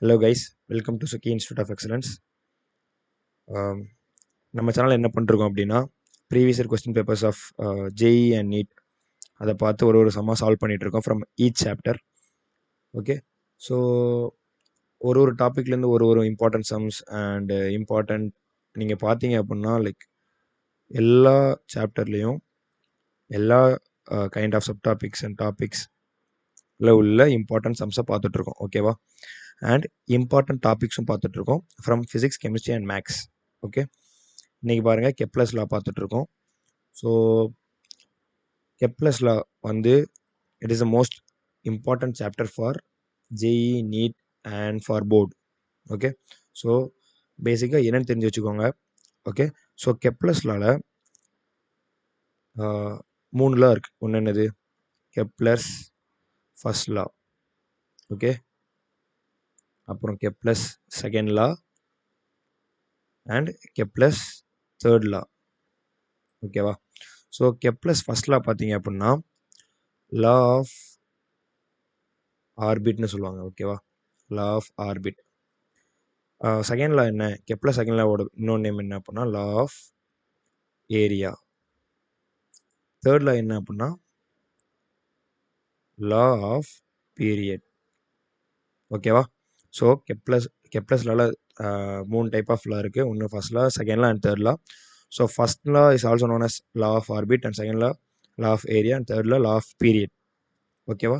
Hello guys, welcome to Sukiy Institute of Excellence. நம்ம channel என்ன பண்ணிருக்கோம் அப்படின்னா previous year question papers of JEE and NEET அதை பார்த்து ஒரு சம்மா சால்வ் பண்ணிட்டு இருக்கோம் from each chapter. Okay, so ஒரு டாப்பிக்லேருந்து ஒரு இம்பார்ட்டன்ட் சம்ஸ் அண்ட் இம்பார்ட்டண்ட் நீங்கள் பார்த்தீங்க அப்படின்னா லைக் எல்லா சாப்டர்லேயும் எல்லா kind of sub topics and டாபிக்ஸில் உள்ள இம்பார்ட்டன்ட் சம்ஸை பார்த்துட்ருக்கோம். ஓகேவா? அண்ட் இம்பார்ட்டன்ட் டாபிக்ஸும் பார்த்துட்ருக்கோம் from physics, chemistry and maths. Okay, இன்றைக்கி பாருங்கள் கெப்லர்ஸ் லா பார்த்துட்ருக்கோம். ஸோ கெப்லர்ஸ் லா வந்து it is the most important chapter for JEE, NEET and for board. Okay, so பேசிக்காக என்னென்னு தெரிஞ்சு வச்சுக்கோங்க. ஓகே, ஸோ கெப்லர்ஸ் லாவில் 3 லா இருக்குது. ஒன்று என்னது? Kepler's first law. ஓகே, அப்புறம் Kepler's second law and Kepler's third law. ஓகேவா? ஸோ கெப்லர்ஸ் ஃபர்ஸ்ட் லா பார்த்தீங்க அப்படின்னா லா ஆஃப் ஆர்பிட்னு சொல்லுவாங்க. ஓகேவா? Law of orbit. Second law என்ன? கெப்லர் செகண்ட் லாவோட இன்னொரு நேம் என்ன அப்படின்னா law of area. Third law என்ன அப்படின்னா லா ஆஃப் பீரியட். ஓகேவா? ஸோ கெப்லர்ஸ் லால 3 டைப் ஆஃப் லா இருக்குது. ஒன்று first law, second law and third law. So first law is also known as law of orbit and second law of area and third law of period. ஓகேவா?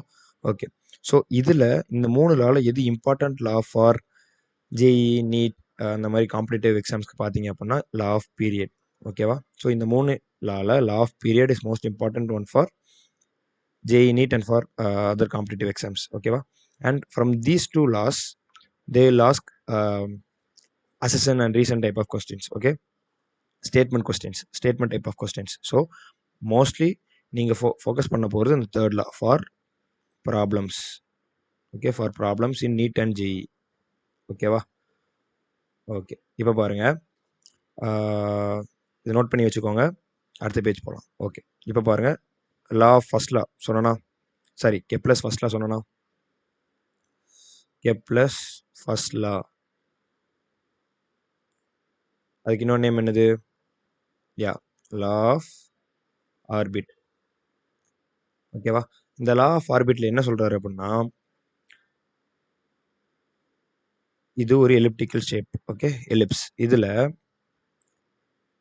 Okay, so இதில் இந்த 3 லாவில் எது important law for JEE, NEET அந்த மாதிரி competitive எக்ஸாம்ஸ்க்கு பார்த்தீங்க அப்படின்னா law of period. ஓகேவா? ஸோ இந்த 3 லாவில் law of period is most important one for JEE, NEET and for other competitive exams. ஓகேவா? And from these 2 laws they will ask assessment and reason type of questions. Okay, statement type of questions. So mostly நீங்கள் focus பண்ண போகிறது இந்த third law for problems. Okay, for problems in NEET and JEE. ஓகேவா? Okay, இப்போ பாருங்கள், இதை note பண்ணி வச்சுக்கோங்க. அடுத்த பேஜ் போகலாம். ஓகே, இப்போ பாருங்கள், லா ஆஃப் ஃபர்ஸ்ட் லா சொன்னா, சாரி கெப்லர்ஸ் ஃபர்ஸ்ட் லா சொன்னா, கெப்லர்ஸ் ஃபர்ஸ்ட் லா அதுக்கு இன்னொரு நேம் என்னது? யா, லா ஆஃப் ஆர்பிட். ஓகேவா? இந்த லா ஆஃப் ஆர்பிட்ல என்ன சொல்றாரு அப்படின்னா இது ஒரு எலிப்டிக்கல் ஷேப். Okay, ellipse. இதுல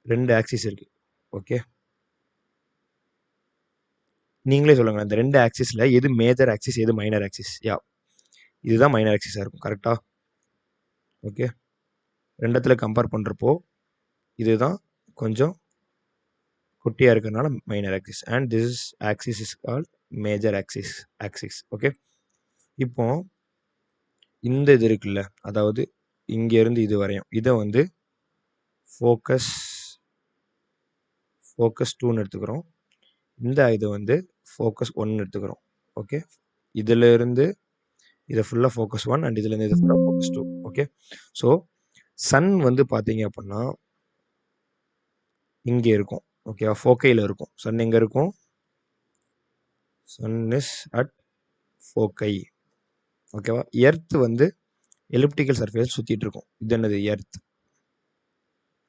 2 ஆக்சிஸ் இருக்கு. ஓகே, நீங்களே சொல்லுங்க, இந்த 2 ஆக்சிஸ்ல எது மேஜர் ஆக்சிஸ், எது மைனர் ஆக்சிஸ்? யா, இதுதான் மைனர் ஆக்சிஸா இருக்கும். கரெக்டா? ஓகே, ரெண்டத்துல கம்பேர் பண்றப்போ இதுதான் கொஞ்சம் குட்டியா இருக்கிறதுனால minor axis and this axis is called major axis. Okay, இப்போ இந்த இது இருக்குல்ல, அதாவது இங்க இருந்து இது வரையும் இதை வந்து ஃபோக்கஸ் 2ன்னு எடுத்துக்கிறோம். இந்த இது வந்து ஃபோக்கஸ் 1 எடுத்துக்கிறோம். ஓகே, இதுல இருந்து இதை ஃபுல்லாக ஃபோக்கஸ் 1 அண்ட் இதுல இருந்து இது ஃபுல்லாக ஃபோக்கஸ் 2. ஓகே, ஸோ சன் வந்து பார்த்தீங்க அப்படின்னா இங்கே இருக்கும். ஓகேவா? ஃபோக்கையில் இருக்கும். சன் எங்கே இருக்கும்? Sun is at ஃபோக்கை. ஓகேவா? எர்த் வந்து எலிப்டிக்கல் சர்ஃபேஸ் சுற்றிட்டு இருக்கும். இது என்னது? எர்த்.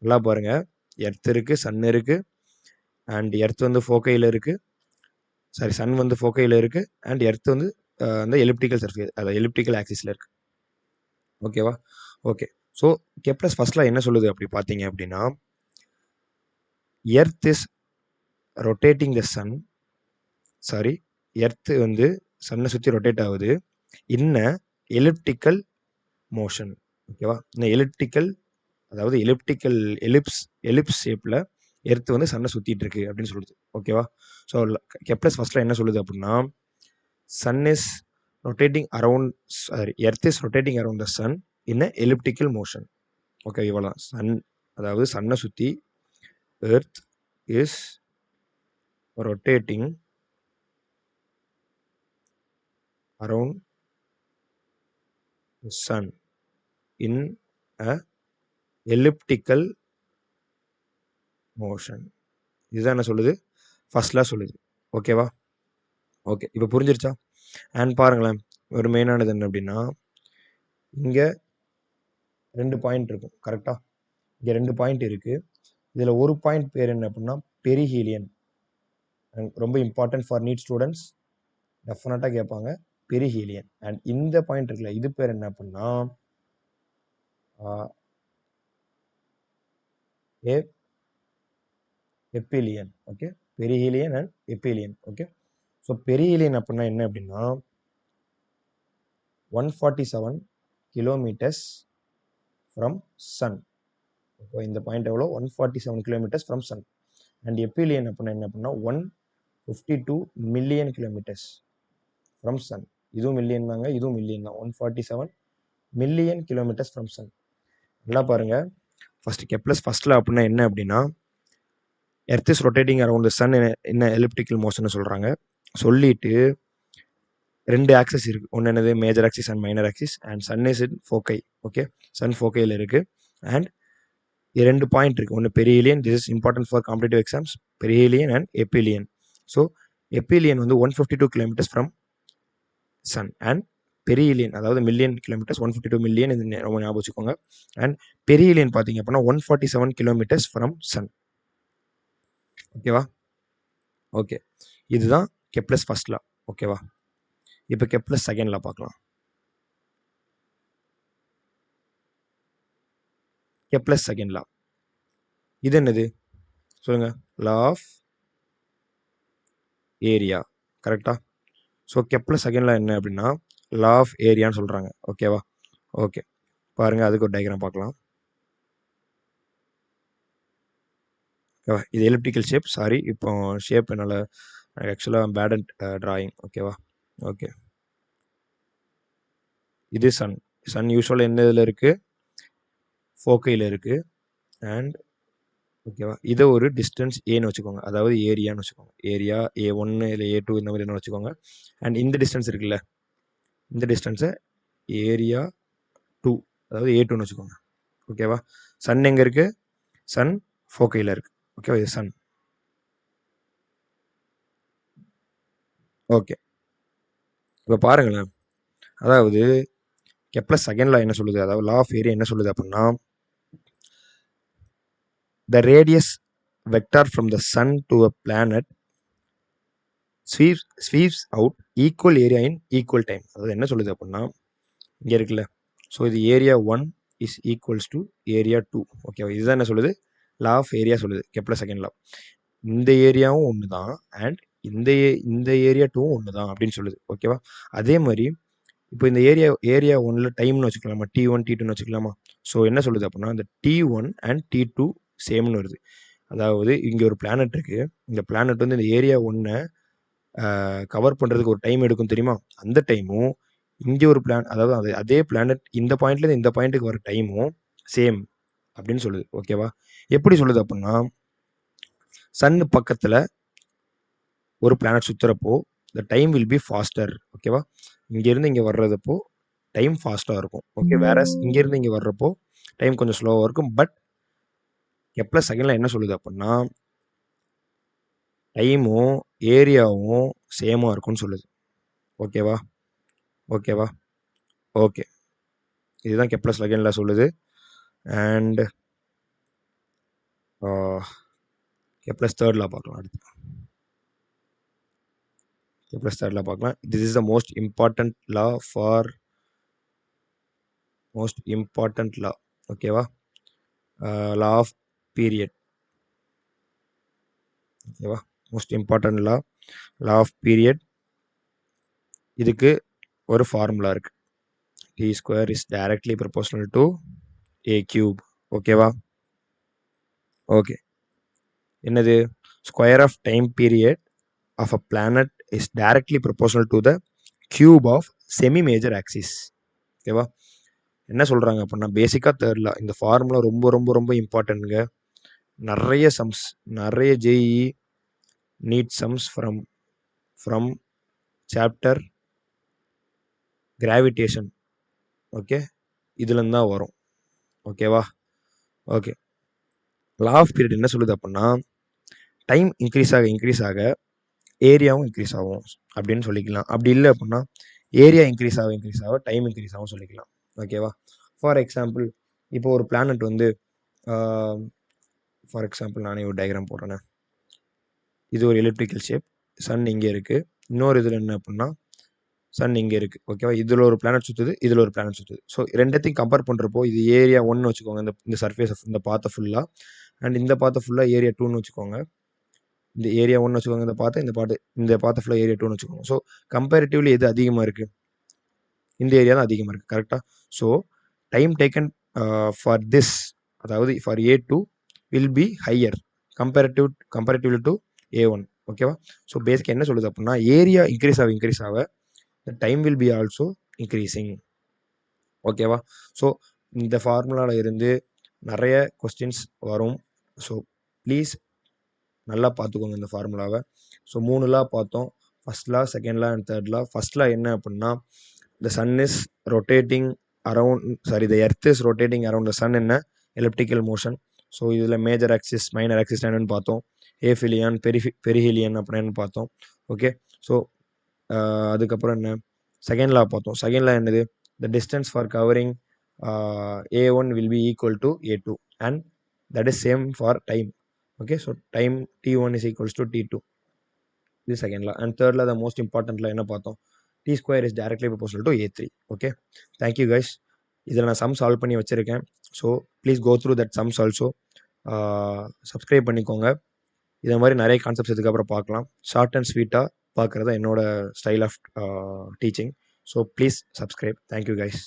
நல்லா பாருங்க, எர்த் இருக்கு, சன் இருக்கு அண்ட் எர்த் வந்து ஃபோக்கையில் இருக்கு. சாரி, சன் வந்து ஃபோக்கையில் இருக்கு அண்ட் எர்த் வந்து அந்த எலிப்டிக்கல் சர்ஃபேஸ், அதாவது எலிப்டிக்கல் ஆக்சிஸில் இருக்கு. ஓகேவா? Okay, so Kepler's first law என்ன சொல்லுது அப்படி பார்த்தீங்க அப்படின்னா earth is rotating the sun. Sorry, earth வந்து சன்னை சுற்றி ரொட்டேட் ஆகுது இன்ன எலிப்டிக்கல் மோஷன். ஓகேவா? இந்த எலிப்டிக்கல், அதாவது எலிப்ஸ் ஷேப்பில் எர்த் வந்து சன்னை சுற்றிட்டு இருக்கு அப்படின்னு சொல்லுது. ஓகேவா? ஸோ கெப்லர்ஸ் ஃபர்ஸ்ட்ல என்ன சொல்லுது அப்படின்னா sun is rotating around, sorry, earth is rotating around the sun in elliptical motion. Okay, இவ்வளோ சன், அதாவது சன்னை சுற்றி earth is rotating around the sun in a elliptical motion. இதுதான் என்ன சொல்லுது? ஃபர்ஸ்ட்லா சொல்லுது. ஓகேவா? ஓகே, இப்போ புரிஞ்சிருச்சா? அண்ட் பாருங்களேன், ஒரு மெயினானது என்ன அப்படின்னா இங்கே 2 பாயிண்ட் இருக்கும் கரெக்டாக. இங்கே 2 பாயிண்ட் இருக்குது. இதில் ஒரு பாயிண்ட் பேர் என்ன அப்படின்னா பெரிஹீலியன். ரொம்ப இம்பார்ட்டன்ட் ஃபார் நீட் ஸ்டூடெண்ட்ஸ், டெஃபினட்டாக கேட்பாங்க. பெரிஹீலியன். அண்ட் இந்த பாயிண்ட் இருக்குல்ல, இது பேர் என்ன அப்படின்னா aphelion. Okay, perihelion and aphelion. Okay, so perihelion அப்படின்னா என்ன அப்படின்னா 147 கிலோமீட்டர்ஸ் ஃப்ரம் சன். இப்போ இந்த பாயிண்ட் எவ்வளோ? 147 கிலோமீட்டர்ஸ் ஃப்ரம் சன். அண்ட் எப்பிலியன் அப்படின்னா என்ன அப்படின்னா 152 மில்லியன் கிலோமீட்டர்ஸ் ஃப்ரம் சன். இதுவும் மில்லியன் தாங்க, இதுவும் மில்லியன் தான். 147 மில்லியன் கிலோமீட்டர்ஸ் ஃப்ரம் சன். நல்லா பாருங்க. ஃபர்ஸ்ட் கெப்லர்ஸ் ஃபர்ஸ்ட் லா அப்படின்னா என்ன அப்படின்னா earth is rotating around the sun என்ன எலிப்டிக்கல் மோஷன் சொல்றாங்க. சொல்லிட்டு 2 ஆக்சஸ் இருக்கு. ஒன்று என்னது? Major axis and minor axis. And sun is in foci. Okay, sun ஃபோக்கையில் இருக்கு. அண்ட் 2 பாயிண்ட் இருக்கு. ஒன்று perihelion, this is important for competitive exams, perihelion and aphelion. So aphelion வந்து 152 kilometres from sun and perihelion அதாவது million kilometres 152 million, இது ரொம்ப ஞாபகம் வச்சுக்கோங்க. அண்ட் பெரிஹீலியன் பார்த்தீங்க அப்படின்னா 147 கிலோமீட்டர்ஸ் ஃப்ரம் சன். ஓகேவா? ஓகே, இதுதான் கெப்லர்ஸ் ஃபர்ஸ்ட் லா. ஓகேவா? இப்போ கெப்லர்ஸ் செகண்ட் லா பார்க்கலாம். கெப்லர்ஸ் செகண்ட் லா இது என்னது சொல்லுங்க? Law of area. கரெக்டா? ஸோ கெப்லர் செகண்ட் லா என்ன அப்படின்னா லா ஆஃப் ஏரியான்னு சொல்றாங்க. ஓகேவா? ஓகே, பாருங்க, அதுக்கு ஒரு டயக்ராம் பார்க்கலாம். ஓகேவா? இது எலிப்டிக்கல் ஷேப். சாரி, இப்போ ஷேப் என்னால் ஆக்சுவலாக பேட் அண்ட் டிராயிங். ஓகேவா? ஓகே, இது சன். சன் யூஸ்வலாக எந்த இதில் இருக்கு? ஃபோக்கையில் இருக்கு. அண்ட் ஓகேவா, இதை ஒரு டிஸ்டன்ஸ் ஏன்னு வச்சுக்கோங்க, அதாவது ஏரியான்னு வச்சுக்கோங்க. ஏரியா A1 இல்லை A2 இந்த மாதிரி என்ன வச்சுக்கோங்க. அண்ட் இந்த டிஸ்டன்ஸ் இருக்குல்ல, இந்த டிஸ்டன்ஸை ஏரியா 2 அதாவது A2ன்னு வச்சுக்கோங்க. ஓகேவா? சன் எங்கே இருக்கு? சன் ஃபோக்கையில் இருக்கு. ஓகேவா? இது சன். ஓகே, இப்போ பாருங்களேன். அதாவது கெப்லர் செகண்ட் லா என்ன சொல்லுது? அதாவது லா ஆஃப் ஏரியா என்ன சொல்லுது அப்படின்னா the radius vector from the sun to a planet sweeps out equal area in equal time. அதாவது என்ன சொல்லுது அப்படின்னா இங்கே இருக்குல்ல, ஸோ இது area 1 is equals to area 2. ஓகேவா? இதுதான் என்ன சொல்லுது? லா ஆஃப் ஏரியா சொல்லுது, கெப்லர் செகண்ட் லா. இந்த ஏரியாவும் ஒன்று தான் அண்ட் இந்த ஏரியா 2வும் ஒன்று தான் அப்படின்னு சொல்லுது. ஓகேவா? அதே மாதிரி இப்போ இந்த ஏரியா 1ல் டைம்னு வச்சுக்கலாமா? T1 T2ன்னு வச்சுக்கலாமா? ஸோ என்ன சொல்லுது அப்படின்னா இந்த T1 அண்ட் T2 சேம்னு வருது. அதாவது இங்கே ஒரு பிளானட் இருக்கு. இந்த பிளானட் வந்து இந்த ஏரியா 1 கவர் பண்ணுறதுக்கு ஒரு டைம் எடுக்கும் தெரியுமா? அந்த டைமும் இங்கே ஒரு அதாவது அதே பிளானட் இந்த பாயிண்ட்லேருந்து இந்த பாயிண்ட்டுக்கு வர டைமும் சேம் அப்படின்னு சொல்லுது. ஓகேவா? எப்படி சொல்லுது அப்படின்னா சன் பக்கத்தில் ஒரு பிளானட் சுற்றுறப்போ the time will be faster. ஓகேவா? இங்கேருந்து இங்கே வர்றதப்போ டைம் ஃபாஸ்ட்டாக இருக்கும். ஓகே, வேற இங்கேருந்து இங்கே வர்றப்போ டைம் கொஞ்சம் ஸ்லோவாக இருக்கும். பட் கெப்லர் செகண்ட் லா என்ன சொல்லுது அப்படின்னா டைமும் ஏரியாவும் சேமாக இருக்கும்னு சொல்லுது. ஓகேவா? ஓகேவா? ஓகே, இதுதான் கெப்லர் செகண்ட் லா சொல்லுது. அண்ட் கெப்லர் தேர்ட் லா பார்க்கலாம். அடுத்து கெப்லர் தேர்ட் லா பார்க்கலாம். This is the most important law. ஓகேவா? Law of period. ஓகேவா? Most important law of period. இதுக்கு ஒரு ஃபார்முலா இருக்கு. T square is directly proportional to A cube. ஓகேவா? ஓகே, என்னது? Square of time period of a planet is directly proportional to the cube of semi major axis. ஓகேவா? என்ன சொல்கிறாங்க அப்படின்னா பேசிக்காக தேர்ட்லா இந்த ஃபார்முலா ரொம்ப ரொம்ப ரொம்ப இம்பார்ட்டன்ட்ங்க. நிறைய சம்ஸ், நிறைய JEE NEET sums from chapter gravitation, okay, இதுலேருந்து தான் வரும். ஓகேவா? ஓகே, லா ஆஃப் பீரியட் என்ன சொல்லுது அப்படின்னா டைம் இன்க்ரீஸ் ஆக ஏரியாவும் இன்க்ரீஸ் ஆகும் அப்படின்னு சொல்லிக்கலாம். அப்படி இல்லை அப்படின்னா ஏரியா இன்க்ரீஸ் ஆக டைம் இன்க்ரீஸ் ஆகும் சொல்லிக்கலாம். ஓகேவா? ஃபார் எக்ஸாம்பிள் இப்போ ஒரு பிளானட் வந்து ஃபார் எக்ஸாம்பிள் நானே ஒரு டயக்ராம் போடுறேன். இது ஒரு எலிப்டிக்கல் ஷேப். சன் இங்கே இருக்குது. இன்னொரு இதில் என்ன அப்படின்னா சன் இங்கே இருக்குது. ஓகேவா? இதில் ஒரு பிளானட் சுற்றுது, இதில் ஒரு பிளானட் சுற்றுது. ஸோ ரெண்டத்தையும் கம்பேர் பண்ணுறப்போ இது ஏரியா 1 வச்சுக்கோங்க, இந்த சர்ஃபேஸ் இந்த பாத்தை ஃபுல்லாக. அண்ட் இந்த பாத்தை ஃபுல்லாக ஏரியா 2ன்னு வச்சுக்கோங்க. இந்த ஏரியா 1 வச்சுக்கோங்க, இந்த பாத்தை ஃபுல்லாக ஏரியா 2ன்னு வச்சுக்கோங்க. ஸோ கம்பேரிட்டிவ்லி எது அதிகமாக இருக்குது? இந்த ஏரியா தான் அதிகமாக இருக்குது. கரெக்டாக? So time taken for this, அதாவது for A2 will be higher comparatively to A1. ஓகேவா? ஸோ பேசிக் என்ன சொல்லுது அப்படின்னா ஏரியா இன்க்ரீஸ் ஆக the time will be also increasing. ஓகேவா? ஸோ இந்த ஃபார்முலாவில் இருந்து நிறைய கொஸ்டின்ஸ் வரும். ஸோ ப்ளீஸ் நல்லா பார்த்துக்கோங்க இந்த ஃபார்முலாவை. ஸோ 3 லா பார்த்தோம். First law, second law and third law. First law என்ன அப்படின்னா the sun is rotating the earth is rotating around the sun in a elliptical motion. So இதில் மேஜர் ஆக்சிஸ் மைனர் ஆக்சிஸ் என்னன்னு பார்த்தோம். ஏஃபிலியான் பெரிஹிலியன் அப்படின்னு பார்த்தோம். ஓகே. ஸோ அதுக்கப்புறம் என்ன second law பார்த்தோம். செகண்ட் லா என்னது? The distance for covering A1 will be equal to A2 and that is same for time. Okay. So time T1 is equals to T2. இது second law. And third law the most இம்பார்ட்டன்ட்ல என்ன பார்த்தோம்? T square is directly proportional to A3. ஓகே. Thank you guys. இதில் நான் sum solve பண்ணி வச்சுருக்கேன். So please go through that sums also. Subscribe பண்ணிக்கோங்க. இதை மாதிரி நிறைய கான்செப்ட்ஸ் இதுக்கப்புறம் பார்க்கலாம். ஷார்ட் அண்ட் ஸ்வீட்டாக பார்க்குறது என்னோட style of teaching. So please subscribe. Thank you guys.